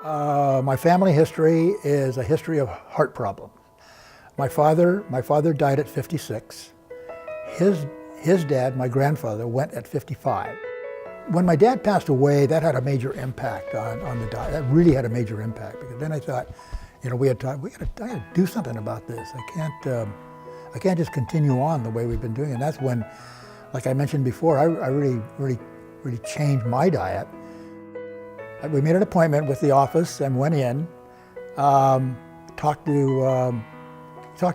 My family history is a history of heart problems. My father died at 56. His dad, my grandfather, went at 55. When my dad passed away, that had a major impact on the diet. That really had a major impact, because then I thought, I gotta do something about this. I can't just continue on the way we've been doing. And that's when, like I mentioned before, I really changed my diet. We made an appointment with the office and went in, talked to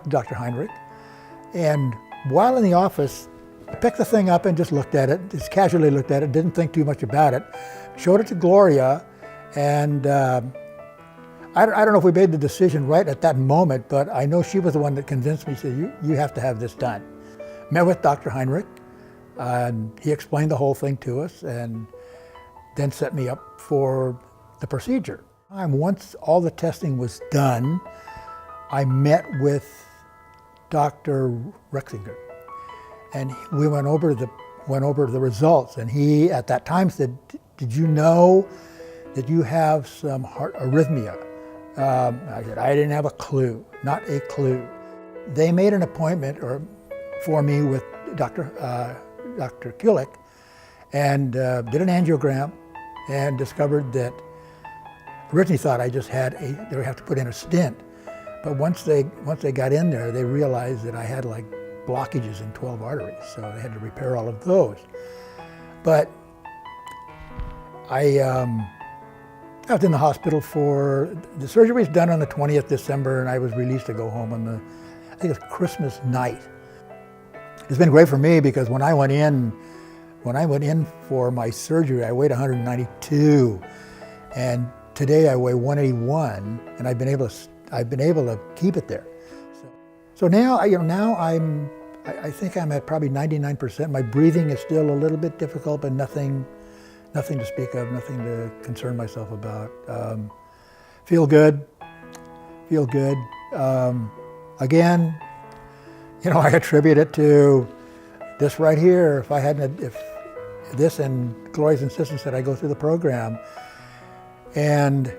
Dr. Heinrich, and while in the office, I picked the thing up and just looked at it, just casually looked at it, didn't think too much about it, showed it to Gloria, and I don't know if we made the decision right at that moment, but I know she was the one that convinced me, said, you have to have this done. Met with Dr. Heinrich, and he explained the whole thing to us, and then set me up for the procedure. Once all the testing was done, I met with Dr. Rexinger, and we went over the results, and he at that time said, did you know that you have some heart arrhythmia? I said, I didn't have a clue, not a clue. They made an appointment for me with Dr. Kulik, and did an angiogram and discovered that, originally thought I just had they would have to put in a stent. But once they got in there, they realized that I had like blockages in 12 arteries, so they had to repair all of those. But I was in the hospital the surgery was done on the 20th December, and I was released to go home on I think it was Christmas night. It's been great for me, because when I went in for my surgery, I weighed 192, and today I weigh 181, and I've been able to keep it there. So now, I think I'm at probably 99%. My breathing is still a little bit difficult, but nothing to speak of, nothing to concern myself about. Feel good. Again, I attribute it to this right here. If this and Gloria's insistence that I go through the program, and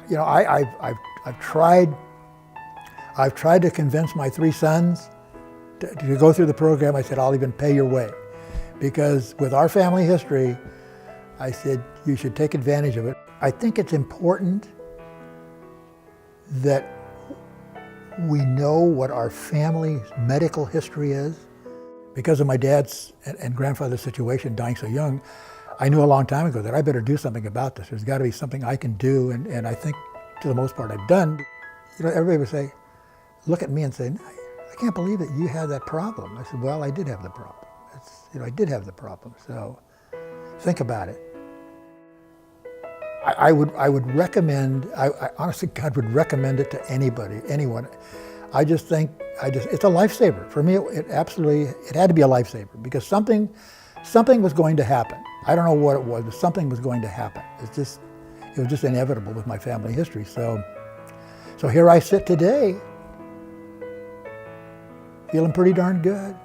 I've tried to convince my 3 sons to go through the program. I said, I'll even pay your way, because with our family history, I said, you should take advantage of it. I think it's important that we know what our family's medical history is. Because of my dad's and grandfather's situation, dying so young, I knew a long time ago that I better do something about this. There's got to be something I can do, and I think, to the most part, I've done. Everybody would say, look at me and say, I can't believe that you had that problem. I said, well, I did have the problem. I did have the problem, so think about it. I would recommend, I honestly, God would recommend it to anyone. I just think, it's a lifesaver. For me, it had to be a lifesaver, because something was going to happen. I don't know what it was, but something was going to happen. It was just inevitable with my family history. So here I sit today, feeling pretty darn good.